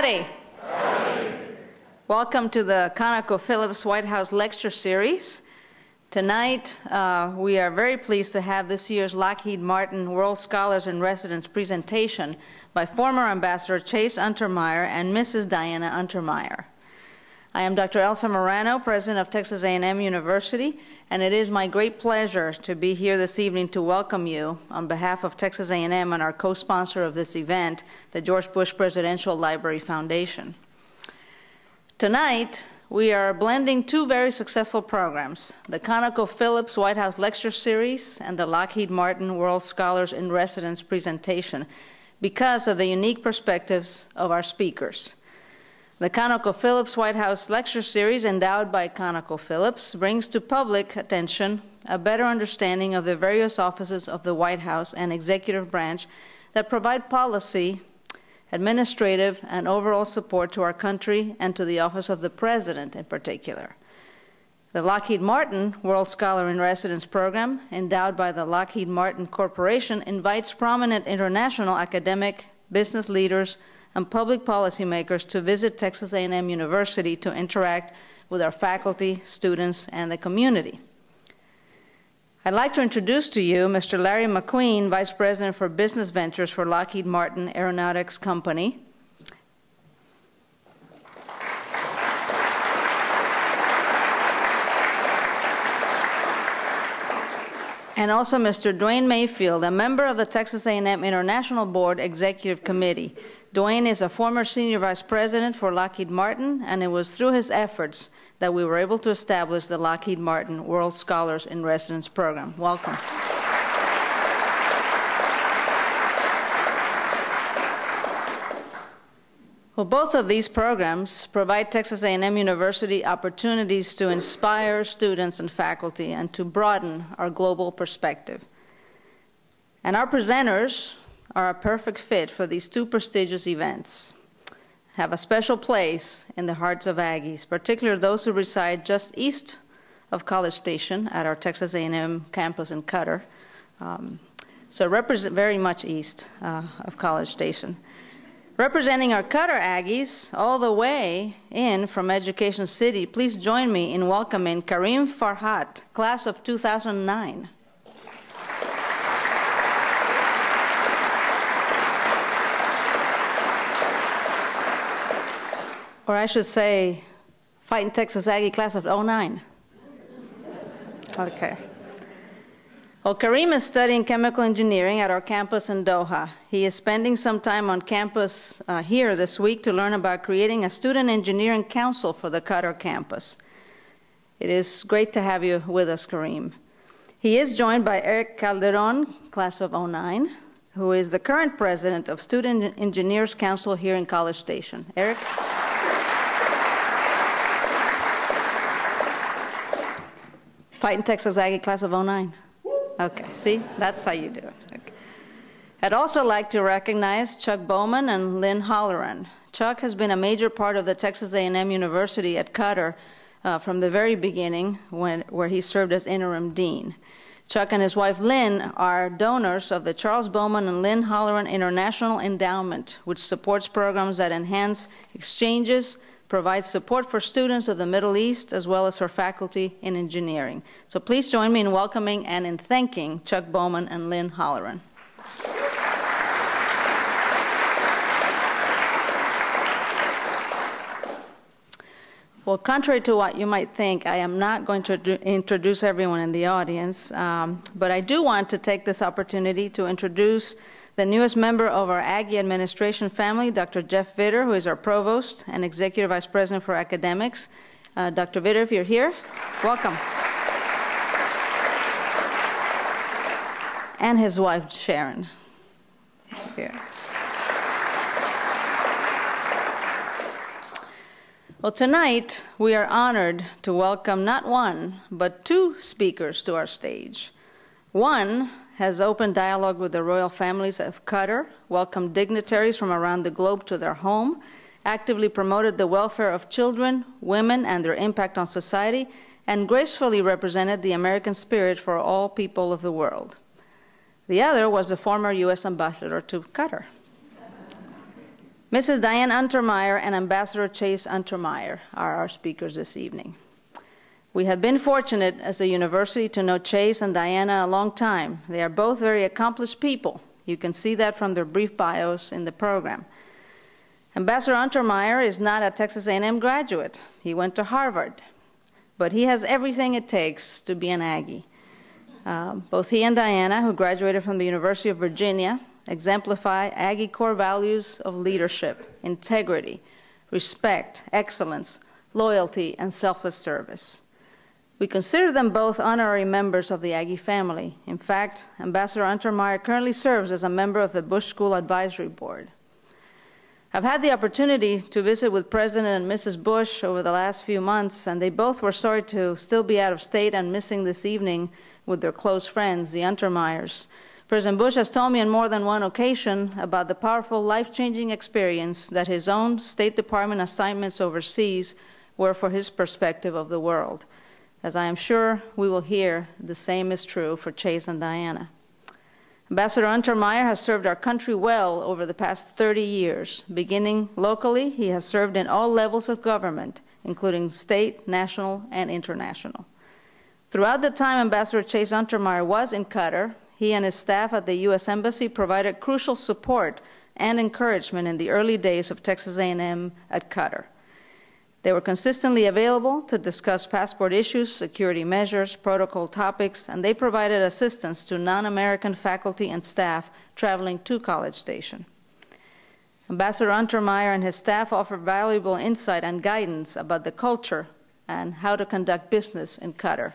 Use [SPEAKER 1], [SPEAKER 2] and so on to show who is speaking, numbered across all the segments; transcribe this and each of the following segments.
[SPEAKER 1] Howdy. Howdy. Welcome to the ConocoPhillips White House Lecture Series. Tonight, we are very pleased to have this year's Lockheed Martin World Scholars in Residence presentation by former Ambassador Chase Untermeyer and Mrs. Diana Untermeyer. I am Dr. Elsa Morano, President of Texas A&M University, and it is my great pleasure to be here this evening to welcome you on behalf of Texas A&M and our co-sponsor of this event, the George Bush Presidential Library Foundation. Tonight, we are blending two very successful programs, the ConocoPhillips White House Lecture Series and the Lockheed Martin World Scholars in Residence presentation, because of the unique perspectives of our speakers. The ConocoPhillips White House Lecture Series, endowed by ConocoPhillips, brings to public attention a better understanding of the various offices of the White House and executive branch that provide policy, administrative, and overall support to our country and to the office of the President in particular. The Lockheed Martin World Scholar in Residence program, endowed by the Lockheed Martin Corporation, invites prominent international academic, business leaders, and public policymakers to visit Texas A&M University to interact with our faculty, students, and the community. I'd like to introduce to you Mr. Larry McQueen, Vice President for Business Ventures for Lockheed Martin Aeronautics Company. And also Mr. Dwayne Mayfield, a member of the Texas A&M International Board Executive Committee. Dwayne is a former Senior Vice President for Lockheed Martin, and it was through his efforts that we were able to establish the Lockheed Martin World Scholars in Residence program. Welcome. Well, both of these programs provide Texas A&M University opportunities to inspire students and faculty and to broaden our global perspective. And our presenters are a perfect fit for these two prestigious events, have a special place in the hearts of Aggies, particularly those who reside just east of College Station at our Texas A&M campus in Qatar, so represent very much east of College Station. Representing our Qatar Aggies all the way in from Education City, please join me in welcoming Kareem Farhat, class of 2009. Or I should say, Fighting Texas Aggie class of 09. Okay. Well, Kareem is studying chemical engineering at our campus in Doha. He is spending some time on campus here this week to learn about creating a student engineering council for the Qatar campus. It is great to have you with us, Kareem. He is joined by Eric Calderon, class of 09, who is the current president of Student Engineers Council here in College Station. Eric? Fighting Texas Aggie class of 09. Okay, see, that's how you do it. Okay. I'd also like to recognize Chuck Bowman and Lynn Holloran. Chuck has been a major part of the Texas A&M University at Qatar from the very beginning where he served as interim dean. Chuck and his wife Lynn are donors of the Charles Bowman and Lynn Holloran International Endowment, which supports programs that enhance exchanges, provides support for students of the Middle East as well as for faculty in engineering. So please join me in welcoming and in thanking Chuck Bowman and Lynn Holloran. Well, contrary to what you might think, I am not going to introduce everyone in the audience, but I do want to take this opportunity to introduce the newest member of our Aggie administration family, Dr. Jeff Vitter, who is our provost and executive vice president for academics. Dr. Vitter, if you're here, welcome. And his wife, Sharon. Here. Well, tonight we are honored to welcome not one, but two speakers to our stage. One has open dialogue with the royal families of Qatar, welcomed dignitaries from around the globe to their home, actively promoted the welfare of children, women, and their impact on society, and gracefully represented the American spirit for all people of the world. The other was a former U.S. ambassador to Qatar. Mrs. Diane Untermeyer and Ambassador Chase Untermeyer are our speakers this evening. We have been fortunate as a university to know Chase and Diana a long time. They are both very accomplished people. You can see that from their brief bios in the program. Ambassador Untermeyer is not a Texas A&M graduate. He went to Harvard, but he has everything it takes to be an Aggie. Both he and Diana, who graduated from the University of Virginia, exemplify Aggie core values of leadership, integrity, respect, excellence, loyalty, and selfless service. We consider them both honorary members of the Aggie family. In fact, Ambassador Untermeyer currently serves as a member of the Bush School Advisory Board. I've had the opportunity to visit with President and Mrs. Bush over the last few months, and they both were sorry to still be out of state and missing this evening with their close friends, the Untermeyers. President Bush has told me on more than one occasion about the powerful, life-changing experience that his own State Department assignments overseas were for his perspective of the world. As I am sure we will hear, the same is true for Chase and Diana. Ambassador Untermeyer has served our country well over the past 30 years. Beginning locally, he has served in all levels of government, including state, national, and international. Throughout the time Ambassador Chase Untermeyer was in Qatar, he and his staff at the U.S. Embassy provided crucial support and encouragement in the early days of Texas A&M at Qatar. They were consistently available to discuss passport issues, security measures, protocol topics, and they provided assistance to non-American faculty and staff traveling to College Station. Ambassador Untermeyer and his staff offered valuable insight and guidance about the culture and how to conduct business in Qatar.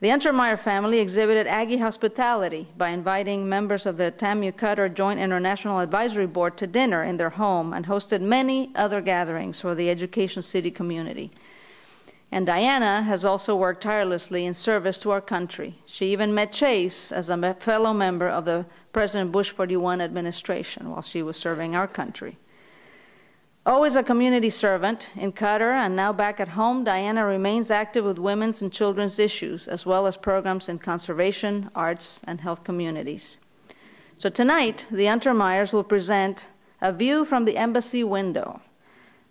[SPEAKER 1] The Untermeyer family exhibited Aggie hospitality by inviting members of the TAMU Qatar Joint International Advisory Board to dinner in their home and hosted many other gatherings for the Education City community. And Diana has also worked tirelessly in service to our country. She even met Chase as a fellow member of the President Bush 41 administration while she was serving our country. Always a community servant in Qatar and now back at home, Diana remains active with women's and children's issues, as well as programs in conservation, arts, and health communities. So tonight, the Untermeyers will present a view from the embassy window.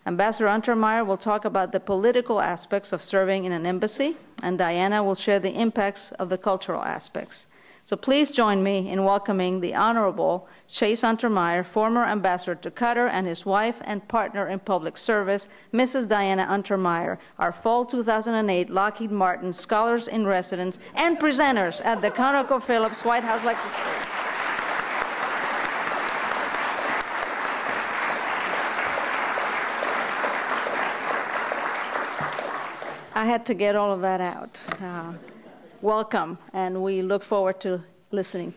[SPEAKER 1] Ambassador Untermeyer will talk about the political aspects of serving in an embassy, and Diana will share the impacts of the cultural aspects. So please join me in welcoming the Honorable Chase Untermeyer, former ambassador to Qatar, and his wife and partner in public service, Mrs. Diana Untermeyer, our fall 2008 Lockheed Martin Scholars in Residence and presenters at the ConocoPhillips White House Lecture Series. I had to get all of that out. Welcome, and we look forward to listening.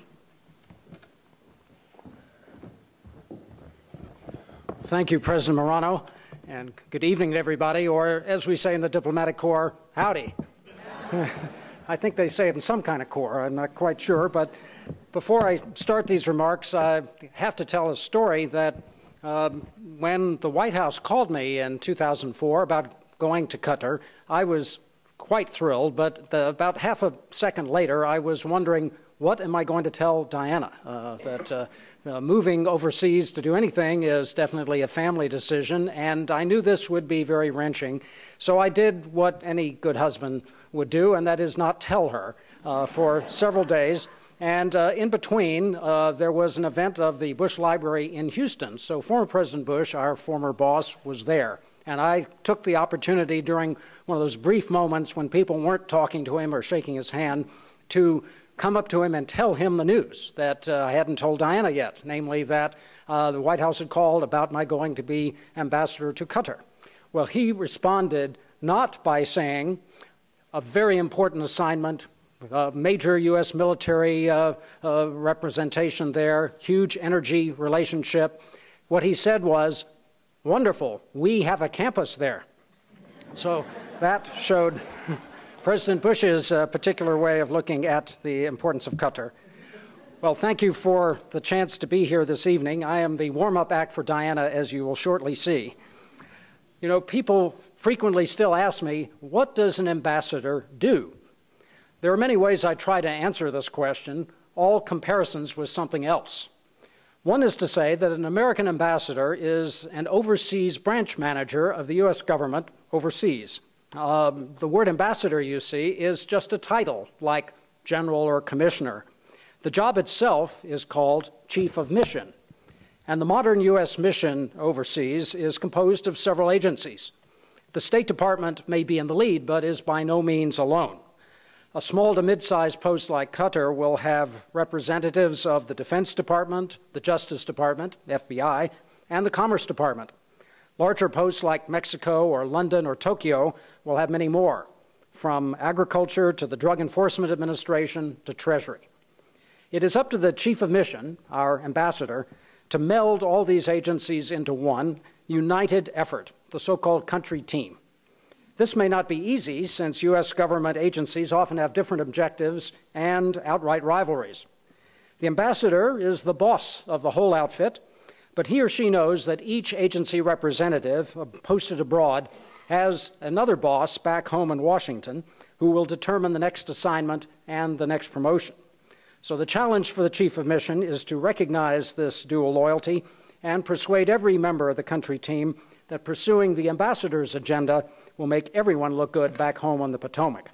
[SPEAKER 2] Thank you, President Morano, and good evening to everybody, or as we say in the diplomatic corps, howdy. I think they say it in some kind of corps, I'm not quite sure, but before I start these remarks, I have to tell a story that when the White House called me in 2004 about going to Qatar, I was quite thrilled, but about half a second later, I was wondering, what am I going to tell Diana? That moving overseas to do anything is definitely a family decision, and I knew this would be very wrenching. So I did what any good husband would do, and that is not tell her for several days. And in between, there was an event of the Bush Library in Houston. So former President Bush, our former boss, was there. And I took the opportunity during one of those brief moments when people weren't talking to him or shaking his hand to come up to him and tell him the news that I hadn't told Diana yet, namely that the White House had called about my going to be ambassador to Qatar. Well, he responded not by saying a very important assignment, major U.S. military representation there, huge energy relationship. What he said was, wonderful, we have a campus there. So that showed President Bush's particular way of looking at the importance of Qatar. Well, thank you for the chance to be here this evening. I am the warm-up act for Diana, as you will shortly see. You know, people frequently still ask me, what does an ambassador do? There are many ways I try to answer this question, all comparisons with something else. One is to say that an American ambassador is an overseas branch manager of the U.S. government overseas. The word ambassador, you see, is just a title, like general or commissioner. The job itself is called chief of mission. And the modern U.S. mission overseas is composed of several agencies. The State Department may be in the lead, but is by no means alone. A small to mid-sized post like Qatar will have representatives of the Defense Department, the Justice Department, FBI, and the Commerce Department. Larger posts like Mexico or London or Tokyo will have many more, from agriculture to the Drug Enforcement Administration to Treasury. It is up to the Chief of Mission, our ambassador, to meld all these agencies into one united effort, the so-called country team. This may not be easy, since U.S. government agencies often have different objectives and outright rivalries. The ambassador is the boss of the whole outfit, but he or she knows that each agency representative posted abroad has another boss back home in Washington who will determine the next assignment and the next promotion. So the challenge for the Chief of Mission is to recognize this dual loyalty and persuade every member of the country team that pursuing the ambassador's agenda will make everyone look good back home on the Potomac.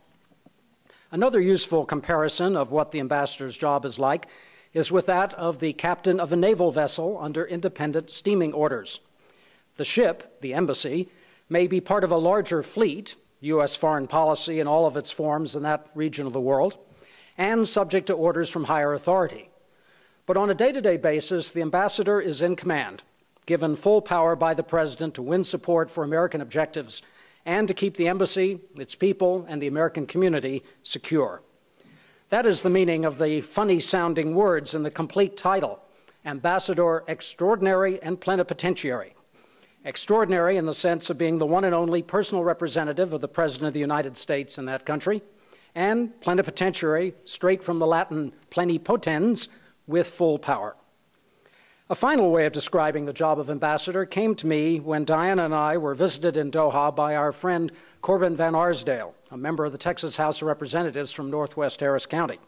[SPEAKER 2] Another useful comparison of what the ambassador's job is like is with that of the captain of a naval vessel under independent steaming orders. The ship, the embassy, may be part of a larger fleet, U.S. foreign policy in all of its forms in that region of the world, and subject to orders from higher authority. But on a day-to-day basis, the ambassador is in command, given full power by the President to win support for American objectives and to keep the embassy, its people, and the American community secure. That is the meaning of the funny-sounding words in the complete title, Ambassador Extraordinary and Plenipotentiary. Extraordinary in the sense of being the one and only personal representative of the President of the United States in that country, and plenipotentiary, straight from the Latin plenipotens, with full power. A final way of describing the job of ambassador came to me when Diana and I were visited in Doha by our friend Corbin Van Arsdale, a member of the Texas House of Representatives from Northwest Harris County.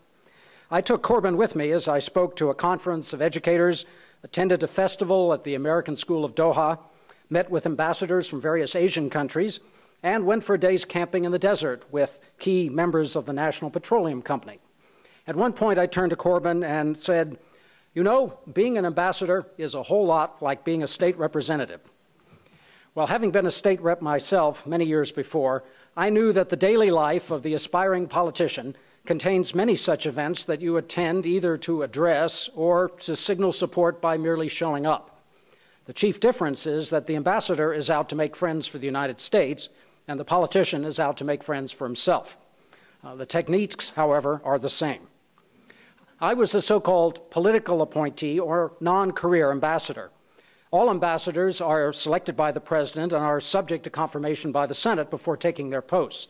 [SPEAKER 2] I took Corbin with me as I spoke to a conference of educators, attended a festival at the American School of Doha, met with ambassadors from various Asian countries, and went for a day's camping in the desert with key members of the National Petroleum Company. At one point, I turned to Corbin and said, "You know, being an ambassador is a whole lot like being a state representative." Well, having been a state rep myself many years before, I knew that the daily life of the aspiring politician contains many such events that you attend either to address or to signal support by merely showing up. The chief difference is that the ambassador is out to make friends for the United States, and the politician is out to make friends for himself. The techniques, however, are the same. I was a so-called political appointee or non-career ambassador. All ambassadors are selected by the President and are subject to confirmation by the Senate before taking their posts.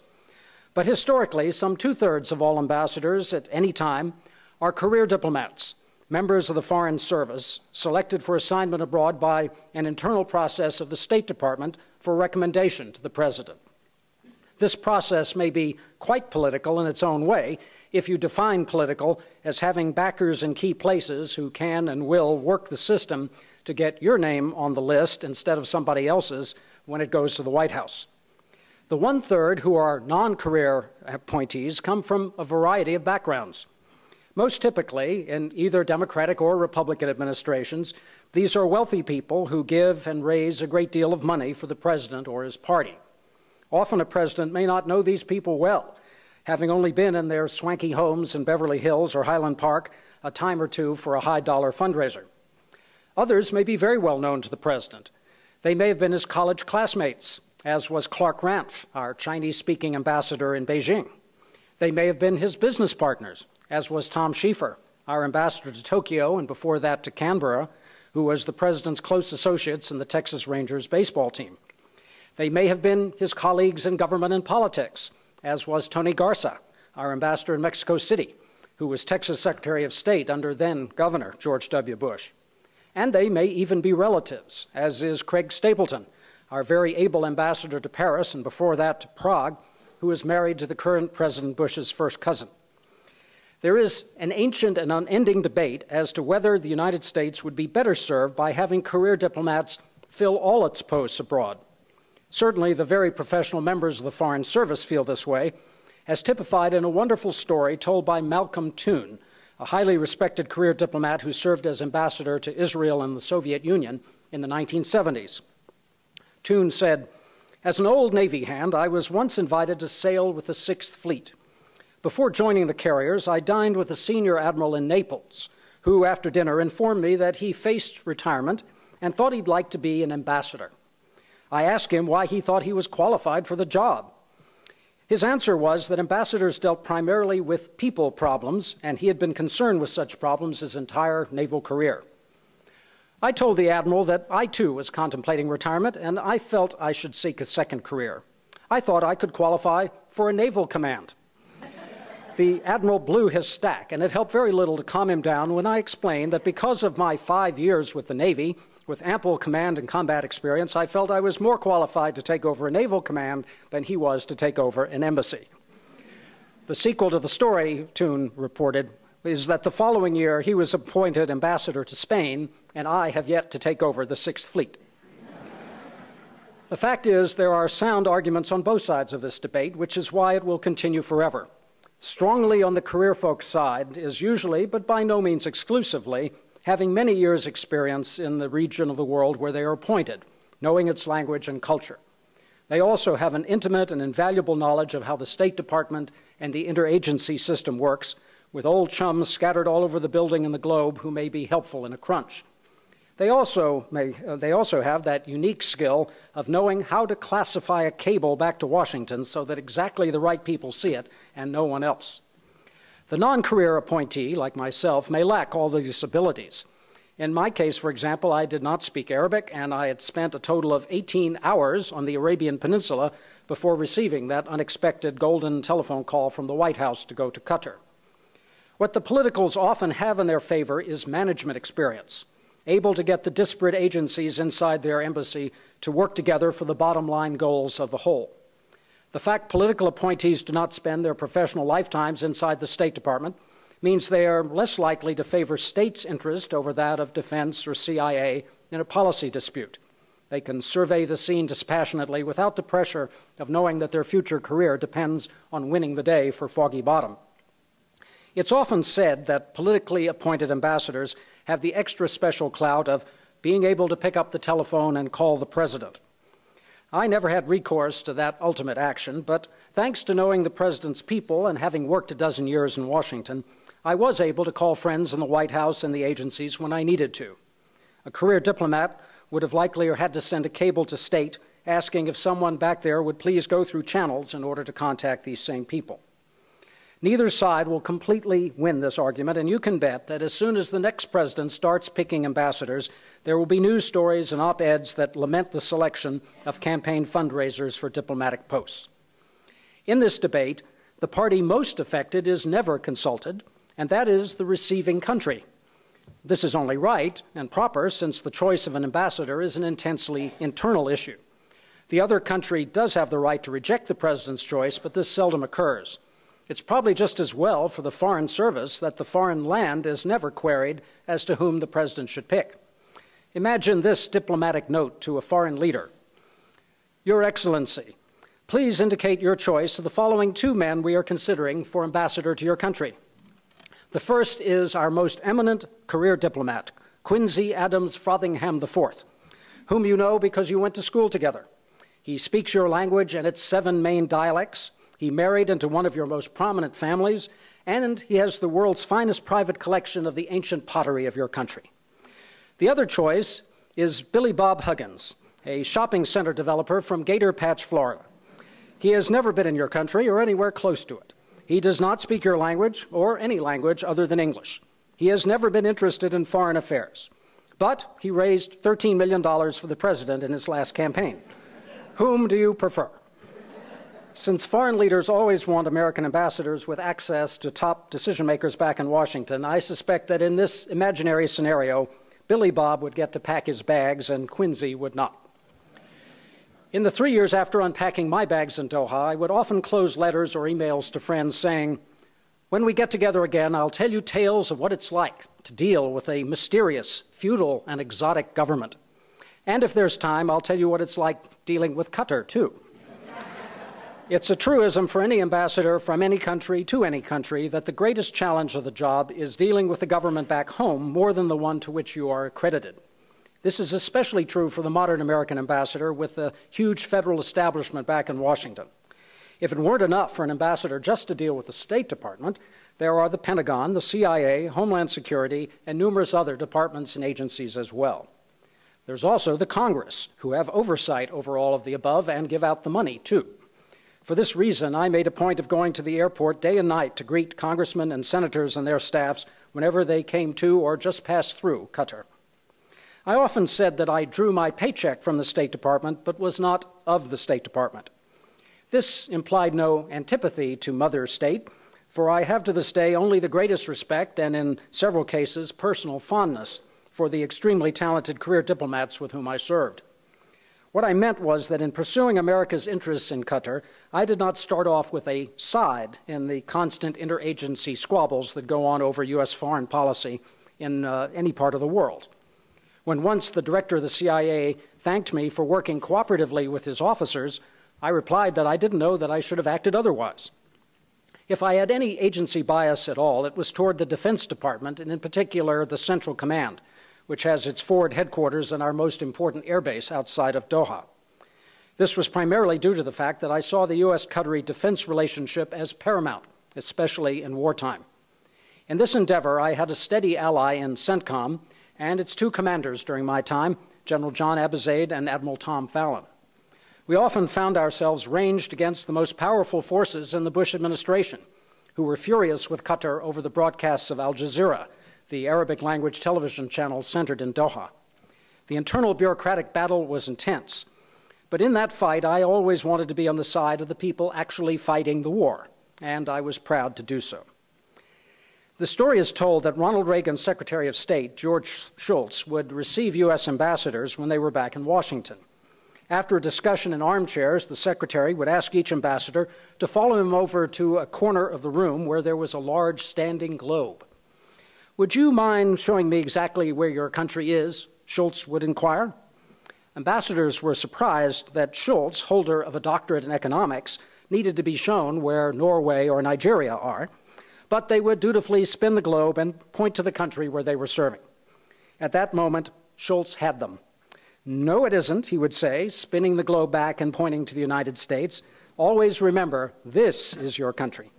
[SPEAKER 2] But historically, some two-thirds of all ambassadors at any time are career diplomats, members of the Foreign Service, selected for assignment abroad by an internal process of the State Department for recommendation to the President. This process may be quite political in its own way if you define political as having backers in key places who can and will work the system to get your name on the list instead of somebody else's when it goes to the White House. The one-third who are non-career appointees come from a variety of backgrounds. Most typically, in either Democratic or Republican administrations, these are wealthy people who give and raise a great deal of money for the President or his party. Often a president may not know these people well, having only been in their swanky homes in Beverly Hills or Highland Park a time or two for a high-dollar fundraiser. Others may be very well known to the President. They may have been his college classmates, as was Clark Ranf, our Chinese-speaking ambassador in Beijing. They may have been his business partners, as was Tom Schieffer, our ambassador to Tokyo and before that to Canberra, who was the President's close associates in the Texas Rangers baseball team. They may have been his colleagues in government and politics, as was Tony Garza, our ambassador in Mexico City, who was Texas Secretary of State under then-Governor George W. Bush. And they may even be relatives, as is Craig Stapleton, our very able ambassador to Paris and before that to Prague, who is married to the current President Bush's first cousin. There is an ancient and unending debate as to whether the United States would be better served by having career diplomats fill all its posts abroad. Certainly, the very professional members of the Foreign Service feel this way, as typified in a wonderful story told by Malcolm Toon, a highly respected career diplomat who served as ambassador to Israel and the Soviet Union in the 1970s. Toon said, "As an old Navy hand, I was once invited to sail with the 6th Fleet. Before joining the carriers, I dined with a senior admiral in Naples, who, after dinner, informed me that he faced retirement and thought he'd like to be an ambassador. I asked him why he thought he was qualified for the job. His answer was that ambassadors dealt primarily with people problems, and he had been concerned with such problems his entire naval career. I told the admiral that I, too, was contemplating retirement, and I felt I should seek a second career. I thought I could qualify for a naval command." The admiral blew his stack, and it helped very little to calm him down when I explained that because of my 5 years with the Navy, with ample command and combat experience, I felt I was more qualified to take over a naval command than he was to take over an embassy. The sequel to the story, Toon reported, is that the following year he was appointed ambassador to Spain, and I have yet to take over the 6th Fleet. The fact is, there are sound arguments on both sides of this debate, which is why it will continue forever. Strongly on the career folks' side is usually, but by no means exclusively, having many years' experience in the region of the world where they are appointed, knowing its language and culture. They also have an intimate and invaluable knowledge of how the State Department and the interagency system works, with old chums scattered all over the building and the globe who may be helpful in a crunch. They also have that unique skill of knowing how to classify a cable back to Washington so that exactly the right people see it and no one else. The non-career appointee, like myself, may lack all these abilities. In my case, for example, I did not speak Arabic, and I had spent a total of 18 hours on the Arabian Peninsula before receiving that unexpected golden telephone call from the White House to go to Qatar. What the politicals often have in their favor is management experience, able to get the disparate agencies inside their embassy to work together for the bottom line goals of the whole. The fact political appointees do not spend their professional lifetimes inside the State Department means they are less likely to favor states' interest over that of defense or CIA in a policy dispute. They can survey the scene dispassionately without the pressure of knowing that their future career depends on winning the day for Foggy Bottom. It's often said that politically appointed ambassadors have the extra special clout of being able to pick up the telephone and call the president. I never had recourse to that ultimate action, but thanks to knowing the president's people and having worked a dozen years in Washington, I was able to call friends in the White House and the agencies when I needed to. A career diplomat would have likely had to send a cable to state asking if someone back there would please go through channels in order to contact these same people. Neither side will completely win this argument, and you can bet that as soon as the next president starts picking ambassadors, there will be news stories and op-eds that lament the selection of campaign fundraisers for diplomatic posts. In this debate, the party most affected is never consulted, and that is the receiving country. This is only right and proper, since the choice of an ambassador is an intensely internal issue. The other country does have the right to reject the president's choice, but this seldom occurs. It's probably just as well for the Foreign Service that the foreign land is never queried as to whom the president should pick. Imagine this diplomatic note to a foreign leader. Your Excellency, please indicate your choice of the following 2 men we are considering for ambassador to your country. The first is our most eminent career diplomat, Quincy Adams Frothingham IV, whom you know because you went to school together. He speaks your language and its 7 main dialects. He married into one of your most prominent families, and he has the world's finest private collection of the ancient pottery of your country. The other choice is Billy Bob Huggins, a shopping center developer from Gator Patch, Florida. He has never been in your country or anywhere close to it. He does not speak your language or any language other than English. He has never been interested in foreign affairs, but he raised $13 million for the president in his last campaign. Whom do you prefer? Since foreign leaders always want American ambassadors with access to top decision-makers back in Washington, I suspect that in this imaginary scenario, Billy Bob would get to pack his bags and Quincy would not. In the 3 years after unpacking my bags in Doha, I would often close letters or emails to friends saying, When we get together again, I'll tell you tales of what it's like to deal with a mysterious, feudal, and exotic government. And if there's time, I'll tell you what it's like dealing with Qatar, too. It's a truism for any ambassador from any country to any country that the greatest challenge of the job is dealing with the government back home more than the one to which you are accredited. This is especially true for the modern American ambassador with the huge federal establishment back in Washington. If it weren't enough for an ambassador just to deal with the State Department, there are the Pentagon, the CIA, Homeland Security, and numerous other departments and agencies as well. There's also the Congress, who have oversight over all of the above and give out the money, too. For this reason, I made a point of going to the airport day and night to greet congressmen and senators and their staffs whenever they came to or just passed through Qatar. I often said that I drew my paycheck from the State Department, but was not of the State Department. This implied no antipathy to Mother State, for I have to this day only the greatest respect and, in several cases, personal fondness for the extremely talented career diplomats with whom I served. What I meant was that in pursuing America's interests in Qatar, I did not start off with a side in the constant interagency squabbles that go on over U.S. foreign policy in any part of the world. When once the director of the CIA thanked me for working cooperatively with his officers, I replied that I didn't know that I should have acted otherwise. If I had any agency bias at all, it was toward the Defense Department, and in particular the Central Command, which has its forward headquarters and our most important airbase outside of Doha. This was primarily due to the fact that I saw the U.S.-Qatari defense relationship as paramount, especially in wartime. In this endeavor, I had a steady ally in CENTCOM and its two commanders during my time, General John Abizaid and Admiral Tom Fallon. We often found ourselves ranged against the most powerful forces in the Bush administration, who were furious with Qatar over the broadcasts of Al Jazeera, the Arabic language television channel centered in Doha. The internal bureaucratic battle was intense, but in that fight I always wanted to be on the side of the people actually fighting the war, and I was proud to do so. The story is told that Ronald Reagan's Secretary of State, George Shultz, would receive U.S. ambassadors when they were back in Washington. After a discussion in armchairs, the secretary would ask each ambassador to follow him over to a corner of the room where there was a large standing globe. "Would you mind showing me exactly where your country is?" Shultz would inquire. Ambassadors were surprised that Shultz, holder of a doctorate in economics, needed to be shown where Norway or Nigeria are, but they would dutifully spin the globe and point to the country where they were serving. At that moment, Shultz had them. "No, it isn't," he would say, spinning the globe back and pointing to the United States. "Always remember, this is your country."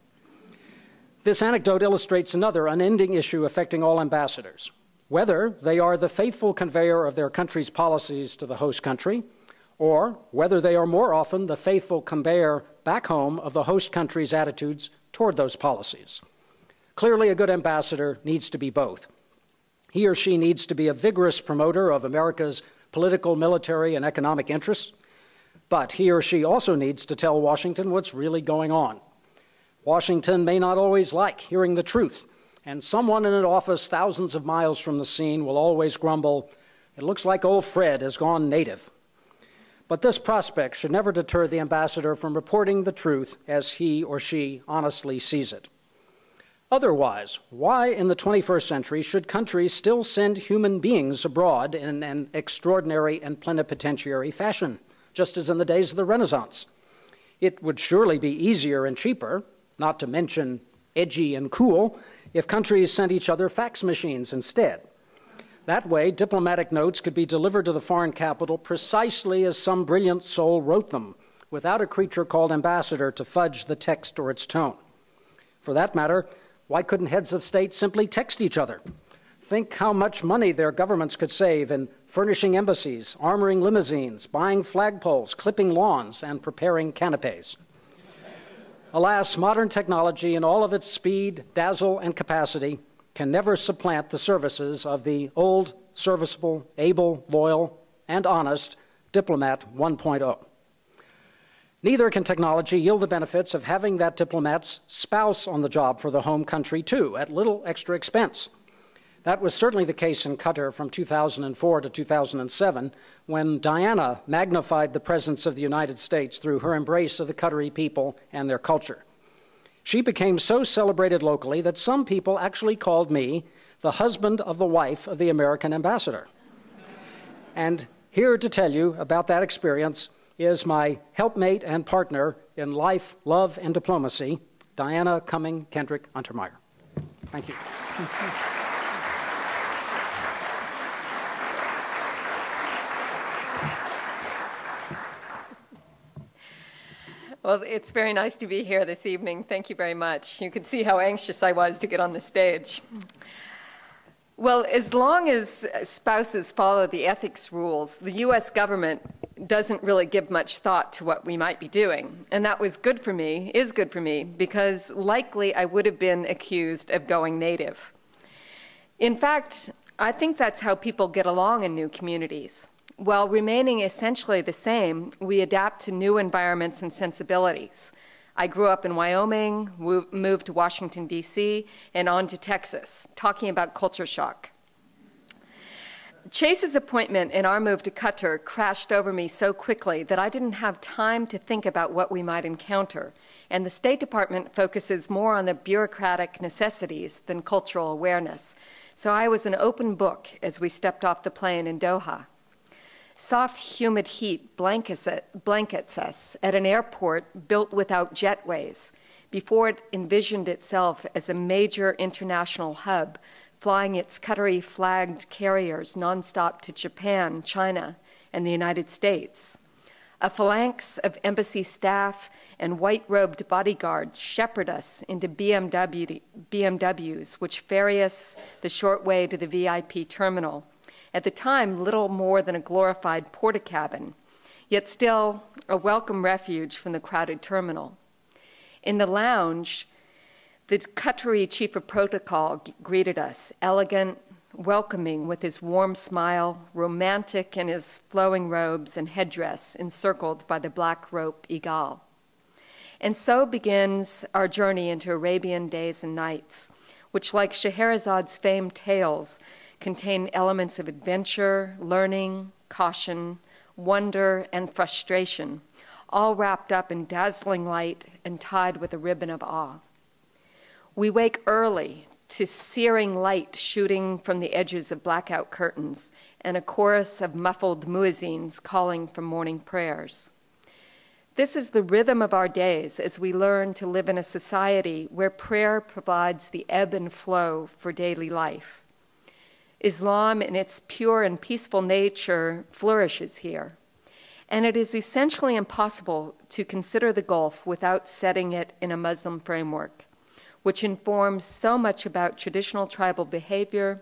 [SPEAKER 2] This anecdote illustrates another unending issue affecting all ambassadors, whether they are the faithful conveyor of their country's policies to the host country, or whether they are more often the faithful conveyor back home of the host country's attitudes toward those policies. Clearly, a good ambassador needs to be both. He or she needs to be a vigorous promoter of America's political, military, and economic interests, but he or she also needs to tell Washington what's really going on. Washington may not always like hearing the truth, and someone in an office thousands of miles from the scene will always grumble, "It looks like old Fred has gone native." But this prospect should never deter the ambassador from reporting the truth as he or she honestly sees it. Otherwise, why in the 21st century should countries still send human beings abroad in an extraordinary and plenipotentiary fashion, just as in the days of the Renaissance? It would surely be easier and cheaper, not to mention edgy and cool, if countries sent each other fax machines instead. That way, diplomatic notes could be delivered to the foreign capital precisely as some brilliant soul wrote them, without a creature called ambassador to fudge the text or its tone. For that matter, why couldn't heads of state simply text each other? Think how much money their governments could save in furnishing embassies, armoring limousines, buying flagpoles, clipping lawns, and preparing canapes. Alas, modern technology in all of its speed, dazzle, and capacity can never supplant the services of the old, serviceable, able, loyal, and honest diplomat 1.0. Neither can technology yield the benefits of having that diplomat's spouse on the job for the home country, too, at little extra expense. That was certainly the case in Qatar from 2004 to 2007, when Diana magnified the presence of the United States through her embrace of the Qatari people and their culture. She became so celebrated locally that some people actually called me the husband of the wife of the American ambassador. And here to tell you about that experience is my helpmate and partner in life, love, and diplomacy, Diana Cumming Kendrick Untermeyer. Thank you.
[SPEAKER 3] Well, it's very nice to be here this evening. Thank you very much. You can see how anxious I was to get on the stage. Well, as long as spouses follow the ethics rules, the U.S. government doesn't really give much thought to what we might be doing. And that was good for me, is good for me, because likely I would have been accused of going native. In fact, I think that's how people get along in new communities. While remaining essentially the same, we adapt to new environments and sensibilities. I grew up in Wyoming, moved to Washington, D.C., and on to Texas, talking about culture shock. Chase's appointment and our move to Qatar crashed over me so quickly that I didn't have time to think about what we might encounter, and the State Department focuses more on the bureaucratic necessities than cultural awareness. So I was an open book as we stepped off the plane in Doha. Soft, humid heat blankets us at an airport built without jetways before it envisioned itself as a major international hub, flying its Qatari-flagged carriers nonstop to Japan, China, and the United States. A phalanx of embassy staff and white-robed bodyguards shepherd us into BMWs, which ferry us the short way to the VIP terminal. At the time, little more than a glorified porta-cabin, yet still a welcome refuge from the crowded terminal. In the lounge, the Qatari chief of protocol greeted us, elegant, welcoming with his warm smile, romantic in his flowing robes and headdress encircled by the black rope eagle. And so begins our journey into Arabian days and nights, which, like Scheherazade's famed tales, contain elements of adventure, learning, caution, wonder, and frustration, all wrapped up in dazzling light and tied with a ribbon of awe. We wake early to searing light shooting from the edges of blackout curtains and a chorus of muffled muezzins calling for morning prayers. This is the rhythm of our days as we learn to live in a society where prayer provides the ebb and flow for daily life. Islam, in its pure and peaceful nature, flourishes here, and it is essentially impossible to consider the Gulf without setting it in a Muslim framework, which informs so much about traditional tribal behavior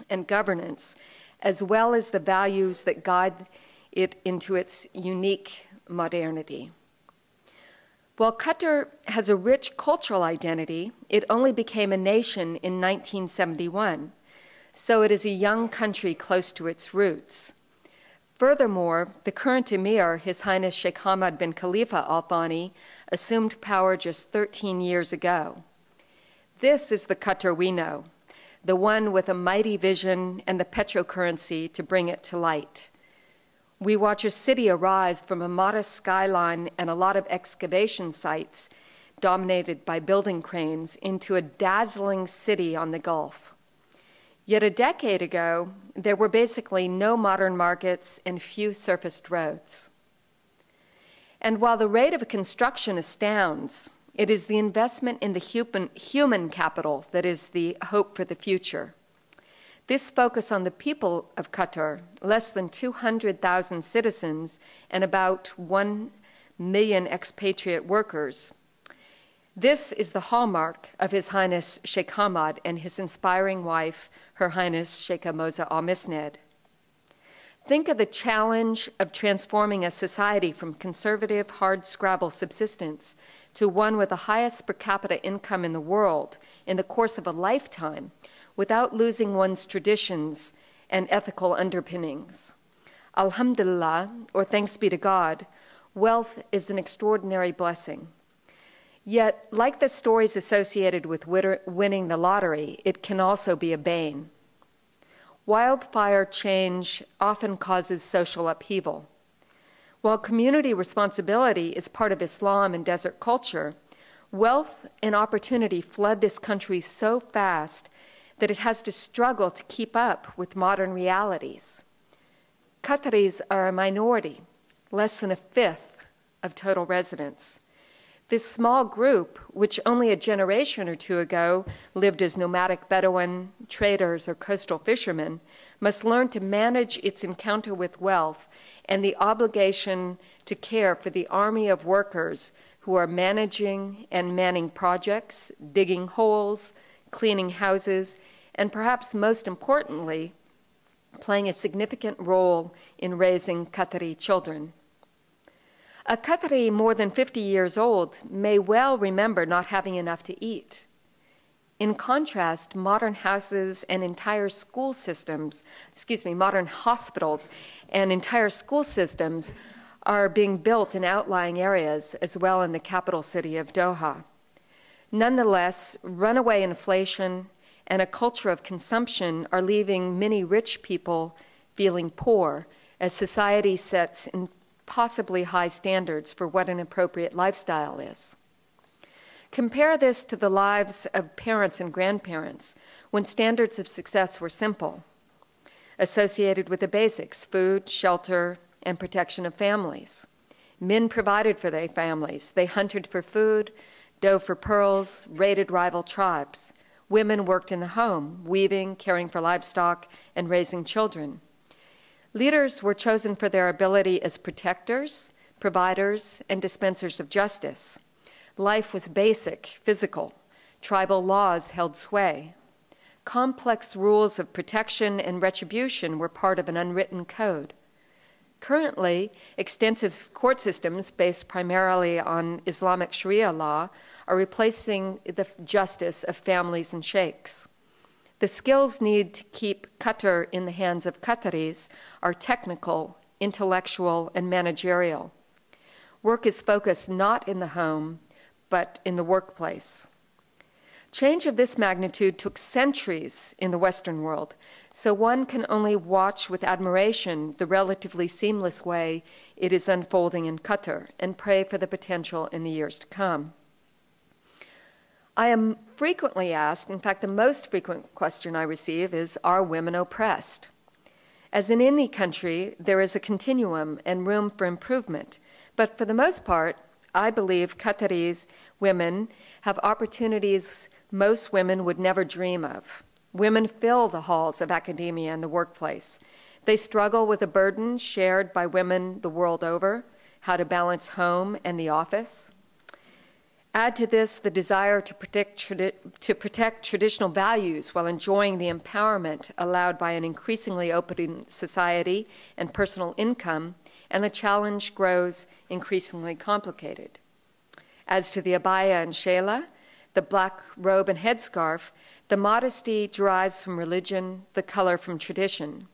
[SPEAKER 3] and governance, as well as the values that guide it into its unique modernity. While Qatar has a rich cultural identity, it only became a nation in 1971. So it is a young country close to its roots. Furthermore, the current emir, His Highness Sheikh Hamad bin Khalifa Al Thani, assumed power just 13 years ago. This is the Qatar we know, the one with a mighty vision and the petrocurrency to bring it to light. We watch a city arise from a modest skyline and a lot of excavation sites dominated by building cranes into a dazzling city on the Gulf. Yet a decade ago, there were basically no modern markets and few surfaced roads. And while the rate of construction astounds, it is the investment in the human capital that is the hope for the future. This focus on the people of Qatar, less than 200,000 citizens and about 1 million expatriate workers, this is the hallmark of His Highness Sheikh Hamad and his inspiring wife, Her Highness Sheikha Moza Al Misnad. Think of the challenge of transforming a society from conservative, hard-scrabble subsistence to one with the highest per capita income in the world in the course of a lifetime without losing one's traditions and ethical underpinnings. Alhamdulillah, or thanks be to God, wealth is an extraordinary blessing. Yet, like the stories associated with winning the lottery, it can also be a bane. Wildfire change often causes social upheaval. While community responsibility is part of Islam and desert culture, Wealth and opportunity flood this country so fast that it has to struggle to keep up with modern realities. Qataris are a minority, less than a fifth of total residents. This small group, which only a generation or two ago lived as nomadic Bedouin, traders, or coastal fishermen, must learn to manage its encounter with wealth and the obligation to care for the army of workers who are managing and manning projects, digging holes, cleaning houses, and perhaps most importantly, playing a significant role in raising Qatari children. A Qatari more than 50 years old may well remember not having enough to eat. In contrast, modern houses and entire school systems, modern hospitals and entire school systems are being built in outlying areas as well in the capital city of Doha. Nonetheless, runaway inflation and a culture of consumption are leaving many rich people feeling poor as society sets impossibly high standards for what an appropriate lifestyle is. Compare this to the lives of parents and grandparents when standards of success were simple, associated with the basics: food, shelter, and protection of families. Men provided for their families. They hunted for food, dove for pearls, raided rival tribes. Women worked in the home, weaving, caring for livestock, and raising children. Leaders were chosen for their ability as protectors, providers, and dispensers of justice. Life was basic, physical. Tribal laws held sway. Complex rules of protection and retribution were part of an unwritten code. Currently, extensive court systems based primarily on Islamic Sharia law are replacing the justice of families and sheikhs. The skills needed to keep Qatar in the hands of Qataris are technical, intellectual, and managerial. Work is focused not in the home, but in the workplace. Change of this magnitude took centuries in the Western world, so one can only watch with admiration the relatively seamless way it is unfolding in Qatar and pray for the potential in the years to come. I am frequently asked, in fact, the most frequent question I receive is, are women oppressed? As in any country, there is a continuum and room for improvement, but for the most part, I believe Qataris women have opportunities most women would never dream of. Women fill the halls of academia and the workplace. They struggle with a burden shared by women the world over, how to balance home and the office. Add to this the desire to protect traditional values while enjoying the empowerment allowed by an increasingly open society and personal income, and the challenge grows increasingly complicated. As to the abaya and shela, the black robe and headscarf, the modesty derives from religion, the color from tradition.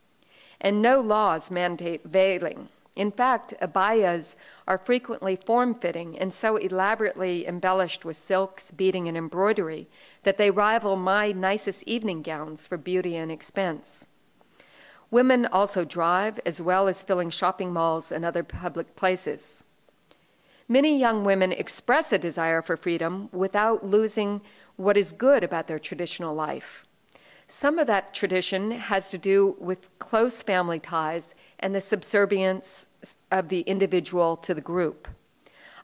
[SPEAKER 3] And no laws mandate veiling. In fact, abayas are frequently form-fitting and so elaborately embellished with silks, beading, and embroidery that they rival my nicest evening gowns for beauty and expense. Women also drive, as well as filling shopping malls and other public places. Many young women express a desire for freedom without losing what is good about their traditional life. Some of that tradition has to do with close family ties and the subservience of the individual to the group.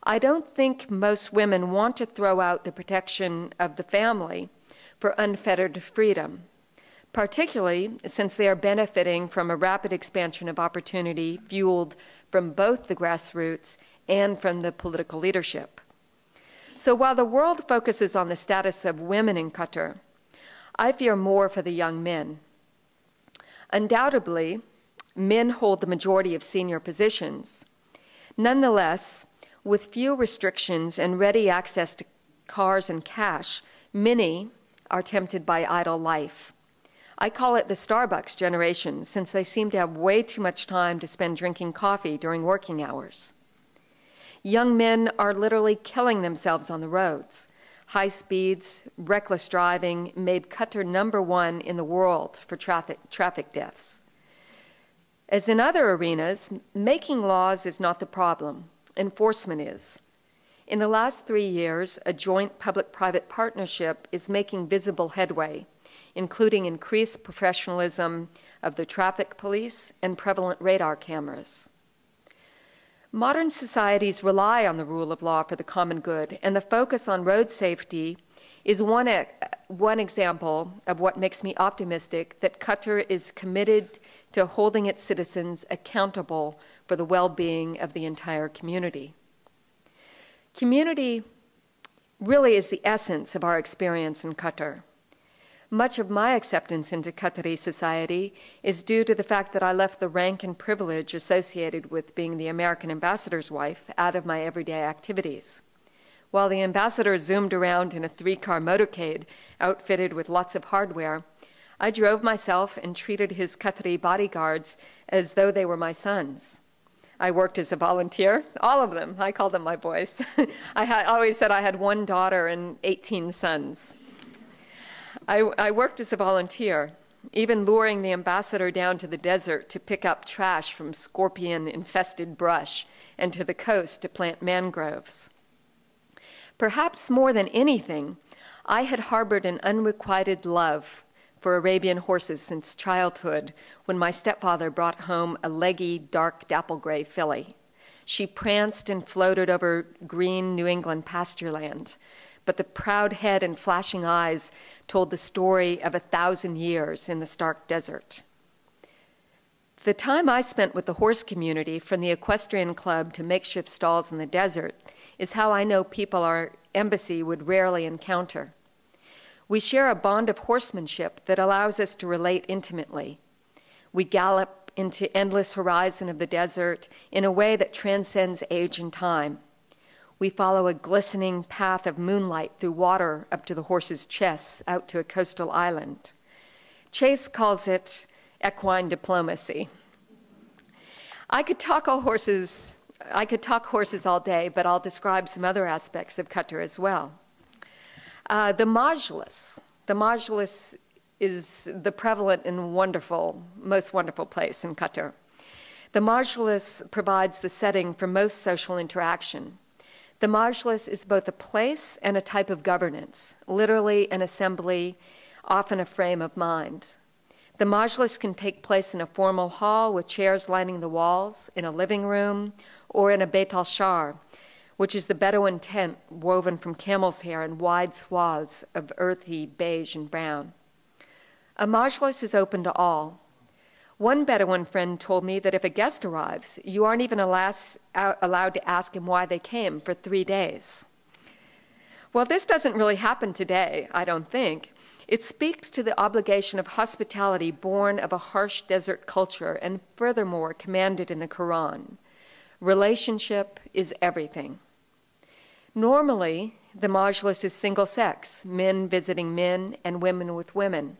[SPEAKER 3] I don't think most women want to throw out the protection of the family for unfettered freedom, particularly since they are benefiting from a rapid expansion of opportunity fueled from both the grassroots and from the political leadership. So while the world focuses on the status of women in Qatar, I fear more for the young men. Undoubtedly, men hold the majority of senior positions. Nonetheless, with few restrictions and ready access to cars and cash, many are tempted by idle life. I call it the Starbucks generation, since they seem to have way too much time to spend drinking coffee during working hours. Young men are literally killing themselves on the roads. High speeds, reckless driving made Qatar #1 in the world for traffic deaths. As in other arenas, making laws is not the problem. Enforcement is. In the last 3 years, a joint public-private partnership is making visible headway, including increased professionalism of the traffic police and prevalent radar cameras. Modern societies rely on the rule of law for the common good, and the focus on road safety is one example of what makes me optimistic that Qatar is committed to holding its citizens accountable for the well-being of the entire community. Community really is the essence of our experience in Qatar. Much of my acceptance into Qatari society is due to the fact that I left the rank and privilege associated with being the American ambassador's wife out of my everyday activities. While the ambassador zoomed around in a 3-car motorcade outfitted with lots of hardware, I drove myself and treated his Qatari bodyguards as though they were my sons. I worked as a volunteer, all of them. I call them my boys. I always said I had 1 daughter and 18 sons. I worked as a volunteer, even luring the ambassador down to the desert to pick up trash from scorpion-infested brush and to the coast to plant mangroves. Perhaps more than anything, I had harbored an unrequited love for Arabian horses since childhood when my stepfather brought home a leggy, dark dapple-gray filly. She pranced and floated over green New England pasture land, but the proud head and flashing eyes told the story of 1,000 years in the stark desert. The time I spent with the horse community, from the equestrian club to makeshift stalls in the desert, is how I know people our embassy would rarely encounter. We share a bond of horsemanship that allows us to relate intimately. We gallop into endless horizon of the desert in a way that transcends age and time. We follow a glistening path of moonlight through water up to the horses' chests out to a coastal island. Chase calls it equine diplomacy. I could talk horses all day, but I'll describe some other aspects of Qatar as well. The Majlis is the prevalent and most wonderful place in Qatar. The Majlis provides the setting for most social interaction. The Majlis is both a place and a type of governance, literally an assembly, often a frame of mind. The Majlis can take place in a formal hall with chairs lining the walls, in a living room, or in a Beit al-Shar, which is the Bedouin tent woven from camel's hair in wide swaths of earthy beige and brown. A Majlis is open to all. One Bedouin friend told me that if a guest arrives, you aren't even allowed to ask him why they came for 3 days. Well, this doesn't really happen today, I don't think. It speaks to the obligation of hospitality born of a harsh desert culture and furthermore commanded in the Quran. Relationship is everything. Normally, the Majlis is single-sex, men visiting men and women with women.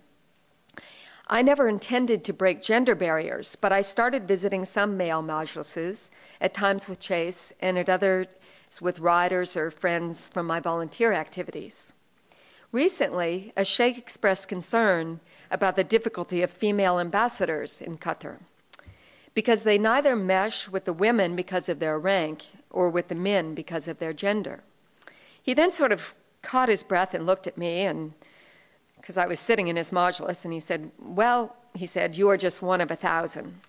[SPEAKER 3] I never intended to break gender barriers, but I started visiting some male majlises, at times with Chase and at others with riders or friends from my volunteer activities. Recently, a sheikh expressed concern about the difficulty of female ambassadors in Qatar, because they neither mesh with the women because of their rank or with the men because of their gender. He then sort of caught his breath and looked at me, and because I was sitting in his majlis, and he said, well, he said, you are just one of 1,000.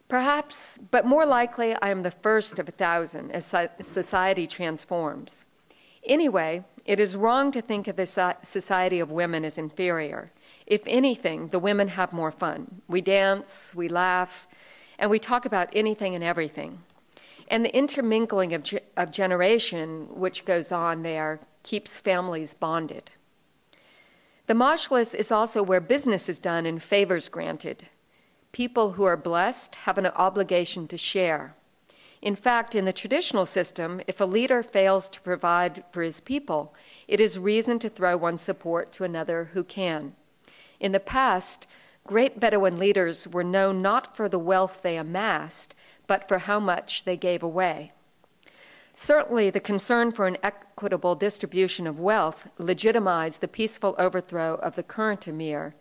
[SPEAKER 3] Perhaps, but more likely, I am the first of 1,000 as society transforms. Anyway, it is wrong to think of the society of women as inferior. If anything, the women have more fun. We dance, we laugh, and we talk about anything and everything. And the intermingling of generation which goes on there keeps families bonded. The Majlis is also where business is done and favors granted. People who are blessed have an obligation to share. In fact, in the traditional system, if a leader fails to provide for his people, it is reason to throw one's support to another who can. In the past, great Bedouin leaders were known not for the wealth they amassed, but for how much they gave away. Certainly, the concern for an equitable distribution of wealth legitimized the peaceful overthrow of the current emir.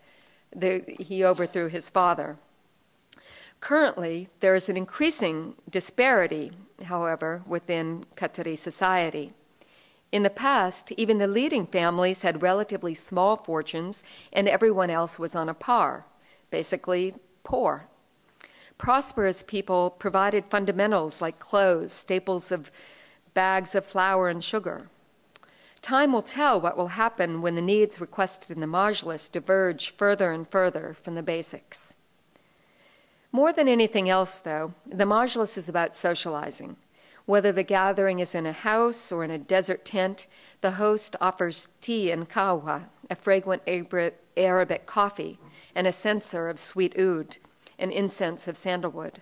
[SPEAKER 3] He overthrew his father. Currently, there is an increasing disparity however, within Qatari society. In the past, even the leading families had relatively small fortunes, and everyone else was on a par, basically poor. Prosperous people provided fundamentals like clothes, staples of bags of flour and sugar. Time will tell what will happen when the needs requested in the Majlis diverge further and further from the basics. More than anything else, though, the Majlis is about socializing. Whether the gathering is in a house or in a desert tent, the host offers tea and kahwa, a fragrant Arabic coffee, and a censer of sweet oud, an incense of sandalwood.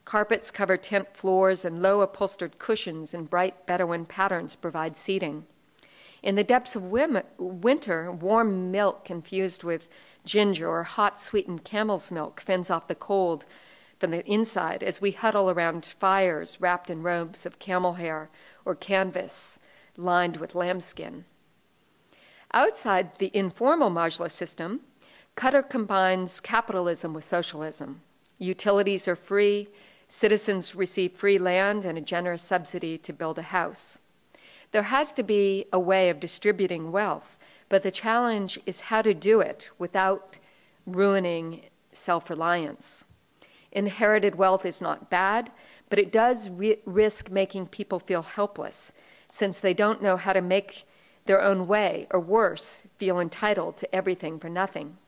[SPEAKER 3] Carpets cover tent floors, and low upholstered cushions in bright Bedouin patterns provide seating. In the depths of winter, warm milk infused with ginger or hot sweetened camel's milk fends off the cold from the inside as we huddle around fires wrapped in robes of camel hair or canvas lined with lambskin. Outside the informal Majlis system, Qatar combines capitalism with socialism. Utilities are free, citizens receive free land and a generous subsidy to build a house. There has to be a way of distributing wealth, but the challenge is how to do it without ruining self-reliance. Inherited wealth is not bad, but it does risk making people feel helpless, since they don't know how to make their own way, or worse, feel entitled to everything for nothing.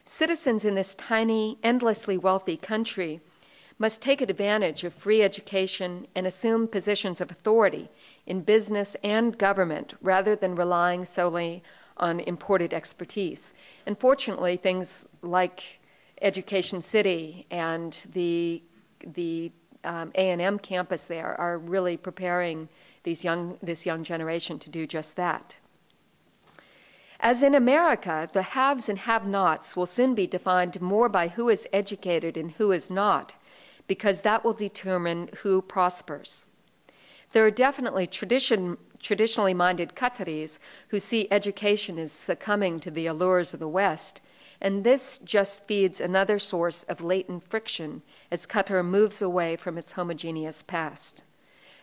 [SPEAKER 3] Citizens in this tiny, endlessly wealthy country must take advantage of free education and assume positions of authority in business and government rather than relying solely on imported expertise. Unfortunately, things like Education City and the A&M campus there are really preparing this young generation to do just that. As in America, the haves and have-nots will soon be defined more by who is educated and who is not, because that will determine who prospers. There are definitely traditionally minded Qataris who see education as succumbing to the allures of the West, and this just feeds another source of latent friction as Qatar moves away from its homogeneous past.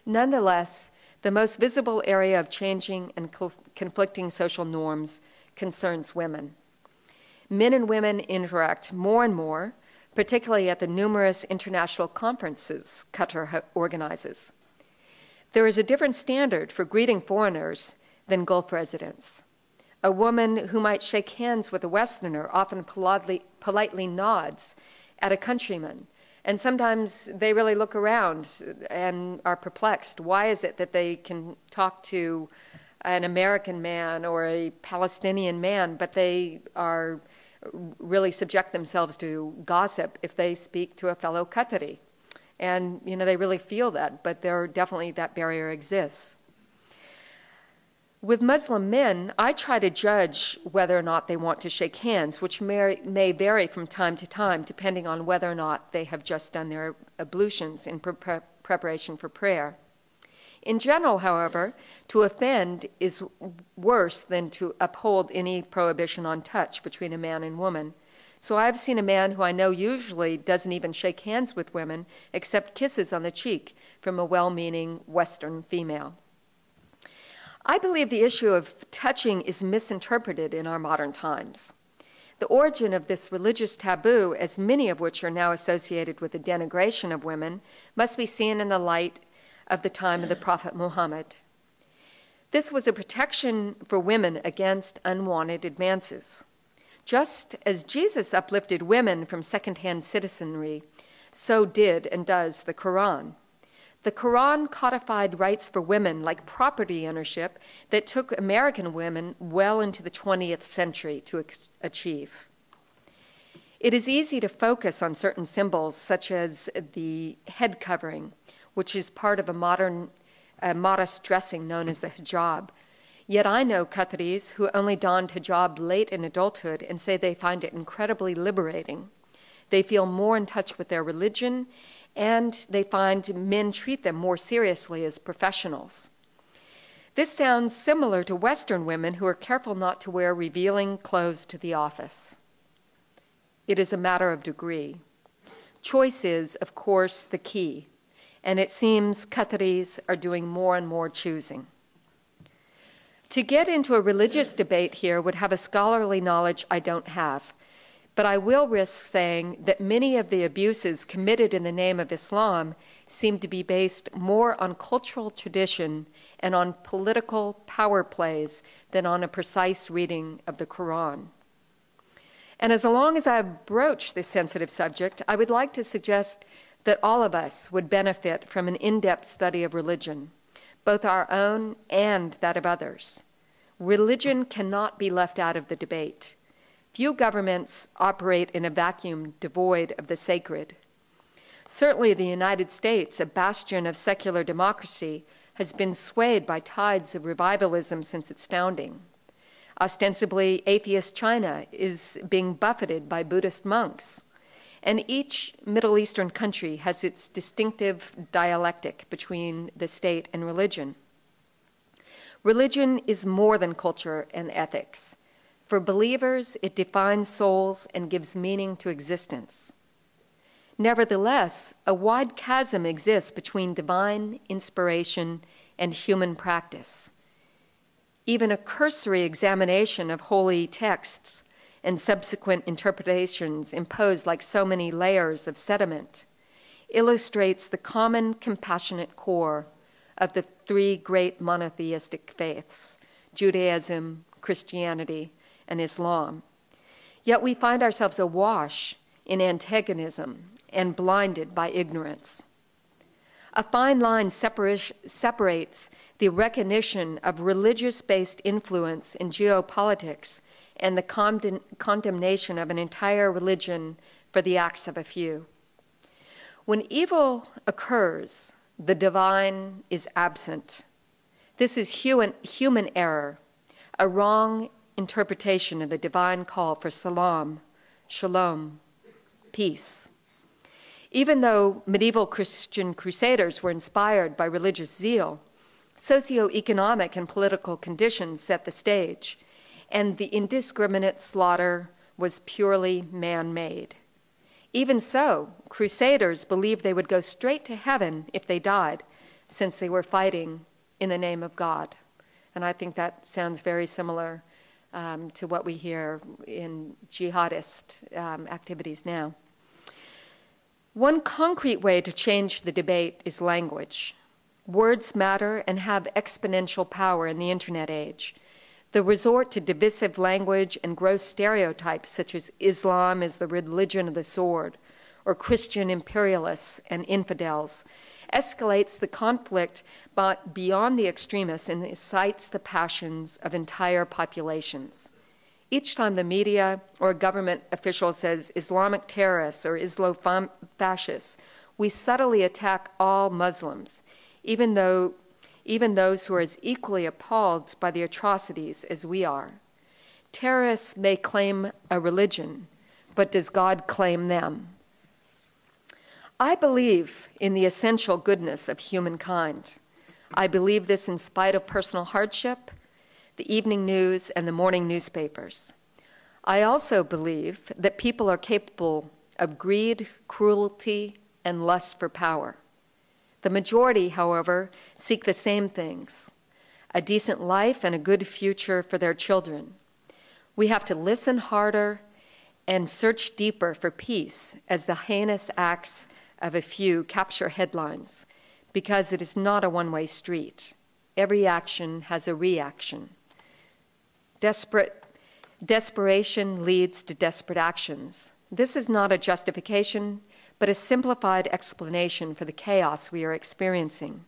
[SPEAKER 3] Nonetheless, the most visible area of changing and conflicting social norms concerns women. Men and women interact more and more, particularly at the numerous international conferences Qatar organizes. There is a different standard for greeting foreigners than Gulf residents. A woman who might shake hands with a Westerner often politely nods at a countryman, and sometimes they really look around and are perplexed. Why is it that they can talk to an American man or a Palestinian man, but they are really subject themselves to gossip if they speak to a fellow Qatari? And, they really feel that, but definitely that barrier exists. With Muslim men, I try to judge whether or not they want to shake hands, which may vary from time to time, depending on whether or not they have just done their ablutions in preparation for prayer. In general, however, to offend is worse than to uphold any prohibition on touch between a man and woman. So I've seen a man who I know usually doesn't even shake hands with women, except kisses on the cheek from a well-meaning Western female. I believe the issue of touching is misinterpreted in our modern times. The origin of this religious taboo, as many of which are now associated with the denigration of women, must be seen in the light of the time of the Prophet Muhammad. This was a protection for women against unwanted advances. Just as Jesus uplifted women from second-hand citizenry, so did and does the Quran. The Quran codified rights for women like property ownership that took American women well into the 20th century to achieve. It is easy to focus on certain symbols, such as the head covering, which is part of a modest dressing known as the hijab. Yet I know Qataris who only donned hijab late in adulthood and say they find it incredibly liberating. They feel more in touch with their religion, and they find men treat them more seriously as professionals. This sounds similar to Western women who are careful not to wear revealing clothes to the office. It is a matter of degree. Choice is, of course, the key, and it seems Qataris are doing more and more choosing. To get into a religious debate here would have a scholarly knowledge I don't have, but I will risk saying that many of the abuses committed in the name of Islam seem to be based more on cultural tradition and on political power plays than on a precise reading of the Quran. And as long as I broach this sensitive subject, I would like to suggest that all of us would benefit from an in-depth study of religion, both our own and that of others. Religion cannot be left out of the debate. Few governments operate in a vacuum devoid of the sacred. Certainly the United States, a bastion of secular democracy, has been swayed by tides of revivalism since its founding. Ostensibly, atheist China is being buffeted by Buddhist monks. And each Middle Eastern country has its distinctive dialectic between the state and religion. Religion is more than culture and ethics. For believers, it defines souls and gives meaning to existence. Nevertheless, a wide chasm exists between divine inspiration and human practice. Even a cursory examination of holy texts and subsequent interpretations imposed like so many layers of sediment illustrates the common compassionate core of the three great monotheistic faiths, Judaism, Christianity, and Islam. Yet we find ourselves awash in antagonism and blinded by ignorance. A fine line separates the recognition of religious-based influence in geopolitics and the condemnation of an entire religion for the acts of a few. When evil occurs, the divine is absent. This is human error, a wrong interpretation of the divine call for salam, shalom, peace. Even though medieval Christian crusaders were inspired by religious zeal, socioeconomic and political conditions set the stage, and the indiscriminate slaughter was purely man-made. Even so, crusaders believed they would go straight to heaven if they died, since they were fighting in the name of God. And I think that sounds very similar to what we hear in jihadist activities now. One concrete way to change the debate is language. Words matter and have exponential power in the internet age. The resort to divisive language and gross stereotypes such as Islam is the religion of the sword, or Christian imperialists and infidels, escalates the conflict but beyond the extremists and incites the passions of entire populations. Each time the media or government official says Islamic terrorists or Islo-fascists, we subtly attack all Muslims, even those who are as equally appalled by the atrocities as we are. Terrorists may claim a religion, but does God claim them? I believe in the essential goodness of humankind. I believe this in spite of personal hardship, the evening news, and the morning newspapers. I also believe that people are capable of greed, cruelty, and lust for power. The majority, however, seek the same things: a decent life and a good future for their children. We have to listen harder and search deeper for peace as the heinous acts of a few capture headlines, because it is not a one-way street. Every action has a reaction. Desperation leads to desperate actions. This is not a justification, but a simplified explanation for the chaos we are experiencing.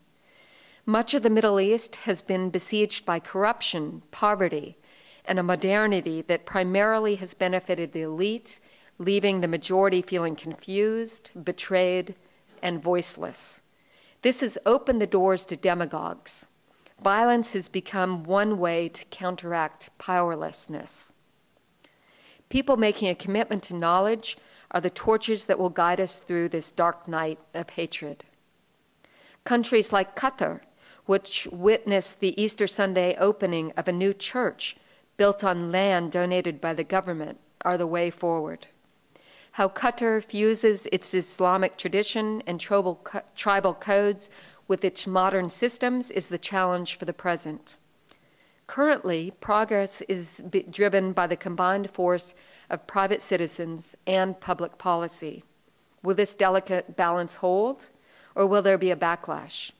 [SPEAKER 3] Much of the Middle East has been besieged by corruption, poverty, and a modernity that primarily has benefited the elite, leaving the majority feeling confused, betrayed, and voiceless. This has opened the doors to demagogues. Violence has become one way to counteract powerlessness. People making a commitment to knowledge are the torches that will guide us through this dark night of hatred. Countries like Qatar, which witnessed the Easter Sunday opening of a new church built on land donated by the government, are the way forward. How Qatar fuses its Islamic tradition and tribal codes with its modern systems is the challenge for the present. Currently, progress is driven by the combined force of private citizens and public policy. Will this delicate balance hold, or will there be a backlash?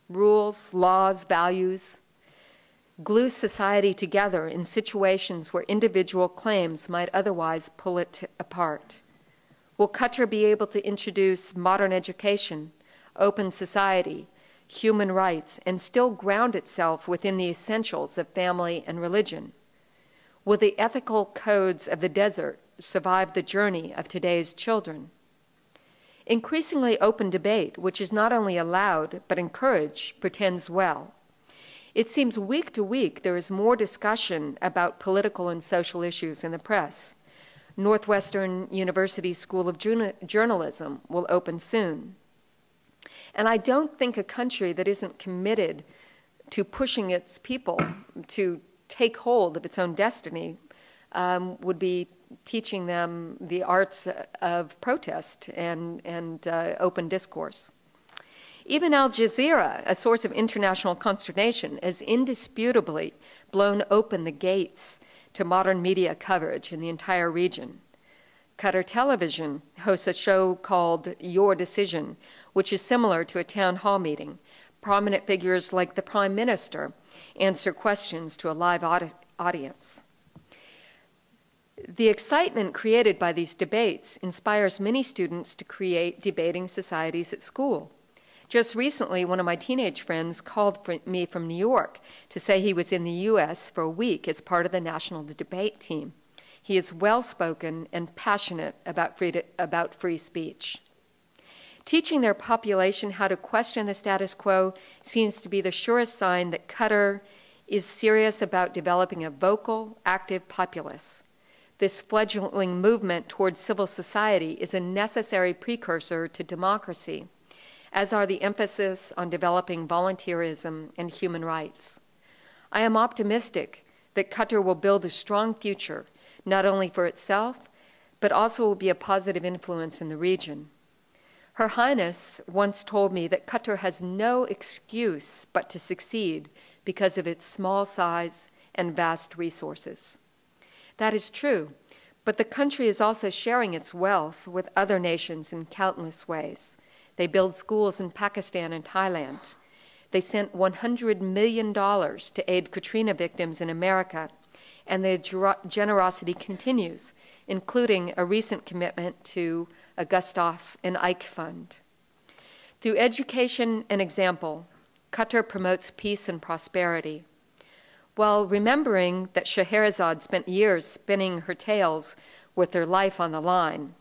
[SPEAKER 3] Rules, laws, values glue society together in situations where individual claims might otherwise pull it apart. Will Qatar be able to introduce modern education, open society, human rights, and still ground itself within the essentials of family and religion? Will the ethical codes of the desert survive the journey of today's children? Increasingly open debate, which is not only allowed but encouraged, pretends well. It seems week to week there is more discussion about political and social issues in the press. Northwestern University School of Journalism will open soon. And I don't think a country that isn't committed to pushing its people to take hold of its own destiny would be teaching them the arts of protest and open discourse. Even Al Jazeera, a source of international consternation, has indisputably blown open the gates to modern media coverage in the entire region. Qatar Television hosts a show called Your Decision, which is similar to a town hall meeting. Prominent figures like the Prime Minister answer questions to a live audience. The excitement created by these debates inspires many students to create debating societies at school. Just recently, one of my teenage friends called me from New York to say he was in the U.S. for a week as part of the national debate team. He is well-spoken and passionate about free speech. Teaching their population how to question the status quo seems to be the surest sign that Qatar is serious about developing a vocal, active populace. This fledgling movement towards civil society is a necessary precursor to democracy, as are the emphasis on developing volunteerism and human rights. I am optimistic that Qatar will build a strong future, not only for itself, but also will be a positive influence in the region. Her Highness once told me that Qatar has no excuse but to succeed because of its small size and vast resources. That is true, but the country is also sharing its wealth with other nations in countless ways. They build schools in Pakistan and Thailand. They sent $100 million to aid Katrina victims in America, and their generosity continues, including a recent commitment to a Gustav and Ike Fund. Through education and example, Qatar promotes peace and prosperity. While remembering that Scheherazade spent years spinning her tales with her life on the line,